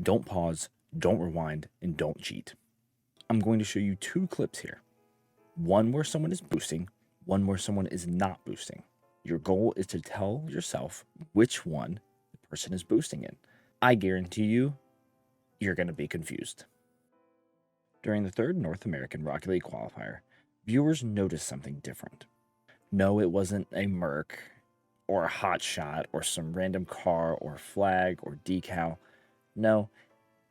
Don't pause, don't rewind, and don't cheat. I'm going to show you two clips here. One where someone is boosting, one where someone is not boosting. Your goal is to tell yourself which one the person is boosting in. I guarantee you, you're going to be confused. During the third North American Rocket League qualifier, viewers noticed something different. No, it wasn't a Merc or a hot shot or some random car or flag or decal. No,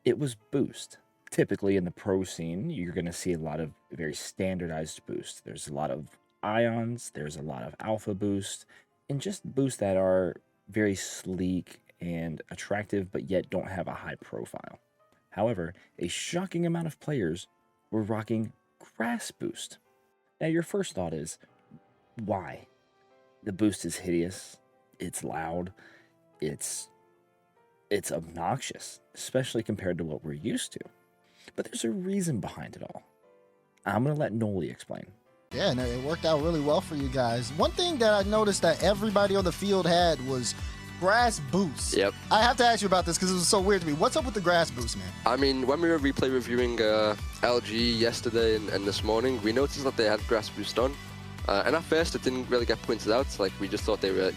it was boost. Typically in the pro scene, you're going to see a lot of very standardized boost. There's a lot of ions, there's a lot of alpha boost, and just boosts that are very sleek and attractive, but yet don't have a high profile. However, a shocking amount of players were rocking grass boost. Now, your first thought is, why? The boost is hideous, it's loud, it's obnoxious, especially compared to what we're used to. But there's a reason behind it all. I'm going to let Noli explain. Yeah, and it worked out really well for you guys. One thing that I noticed that everybody on the field had was grass boost. Yep. I have to ask you about this because it was so weird to me. What's up with the grass boost, man? I mean, when we were replay reviewing LG yesterday and this morning, we noticed that they had grass boost on. And at first, it didn't really get pointed out. Like, we just thought they were,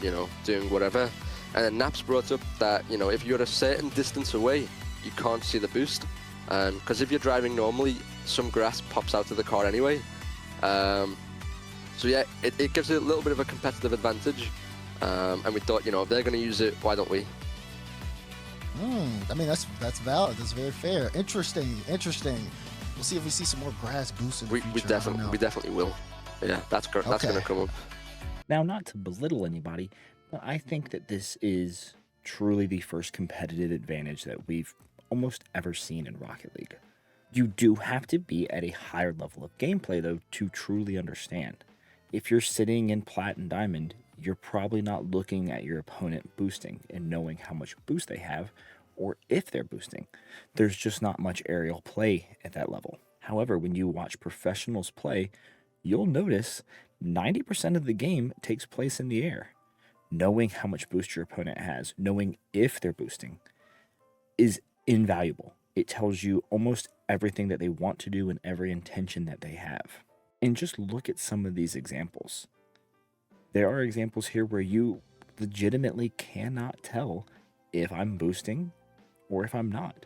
doing whatever. And then Naps brought up that, if you're a certain distance away, you can't see the boost. Because if you're driving normally, some grass pops out of the car anyway. So yeah, it gives it a little bit of a competitive advantage. And we thought, if they're going to use it, why don't we? I mean, that's valid. That's very fair. Interesting. We'll see if we see some more grass boosts in the future. We definitely will. Yeah, that's going to come up. Now, not to belittle anybody, but I think that this is truly the first competitive advantage that we've almost ever seen in Rocket League. You do have to be at a higher level of gameplay, though, to truly understand. If you're sitting in Plat and Diamond, you're probably not looking at your opponent boosting and knowing how much boost they have, or if they're boosting. There's just not much aerial play at that level. However, when you watch professionals play, you'll notice 90% of the game takes place in the air. Knowing how much boost your opponent has, knowing if they're boosting, is invaluable. It tells you almost everything that they want to do and every intention that they have. And just look at some of these examples. There are examples here where you legitimately cannot tell if I'm boosting or if I'm not.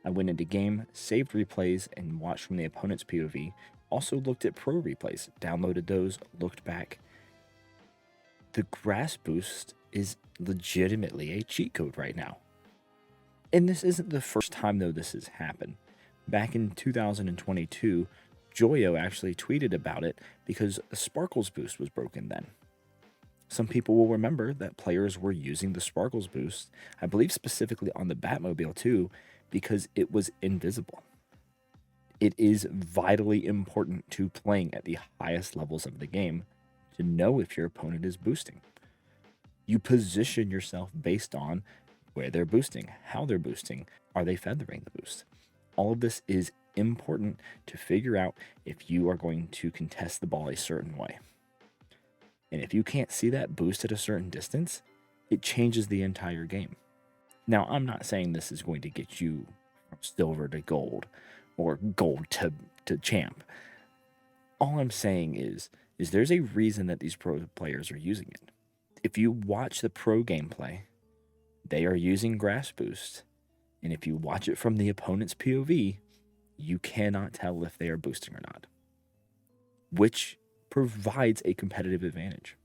I went into game, saved replays, and watched from the opponent's POV. Also looked at pro replays, downloaded those, looked back. The grass boost is legitimately a cheat code right now. And this isn't the first time, though, this has happened. Back in 2022, Joyo actually tweeted about it because a Sparkles boost was broken then. Some people will remember that players were using the Sparkles boost, I believe specifically on the Batmobile too, because it was invisible. It is vitally important to playing at the highest levels of the game to know if your opponent is boosting. You position yourself based on where they're boosting, how they're boosting, are they feathering the boost? All of this is important to figure out if you are going to contest the ball a certain way. And if you can't see that boost at a certain distance, it changes the entire game. Now, I'm not saying this is going to get you from silver to gold or gold to champ. All I'm saying is there's a reason that these pro players are using it. If you watch the pro gameplay, they are using grass boost. And if you watch it from the opponent's POV, you cannot tell if they are boosting or not, which provides a competitive advantage.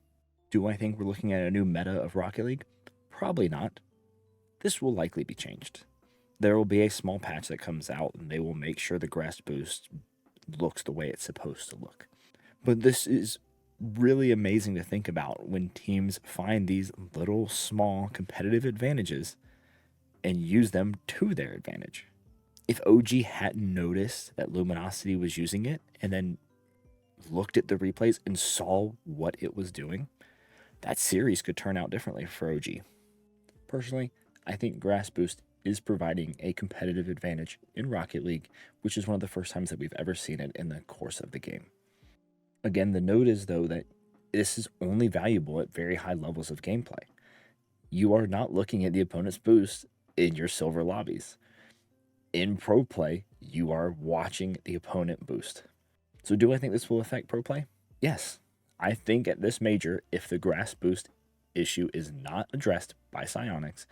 Do I think we're looking at a new meta of Rocket League? Probably not. This will likely be changed. There will be a small patch that comes out and they will make sure the grass boost looks the way it's supposed to look. But this is really amazing to think about when teams find these little small competitive advantages and use them to their advantage. If OG hadn't noticed that Luminosity was using it and then looked at the replays and saw what it was doing, that series could turn out differently for OG. Personally, I think grass boost is providing a competitive advantage in Rocket League, which is one of the first times that we've ever seen it in the course of the game. Again, the note is, though, that this is only valuable at very high levels of gameplay. You are not looking at the opponent's boost in your silver lobbies. in pro play, you are watching the opponent boost. So do I think this will affect pro play? Yes. I think at this major, if the grass boost issue is not addressed by Psyonix,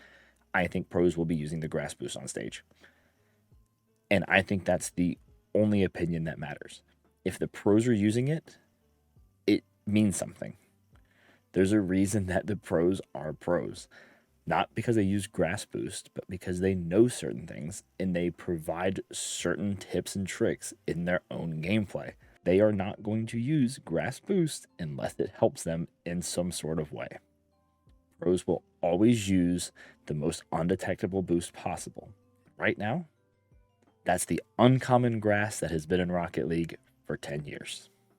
I think pros will be using the grass boost on stage. And I think that's the only opinion that matters. If the pros are using it, it means something. There's a reason that the pros are pros. Not because they use grass boost, but because they know certain things and they provide certain tips and tricks in their own gameplay. They are not going to use grass boost unless it helps them in some sort of way. Pros will always use the most undetectable boost possible. Right now, that's the uncommon grass that has been in Rocket League for 10 years.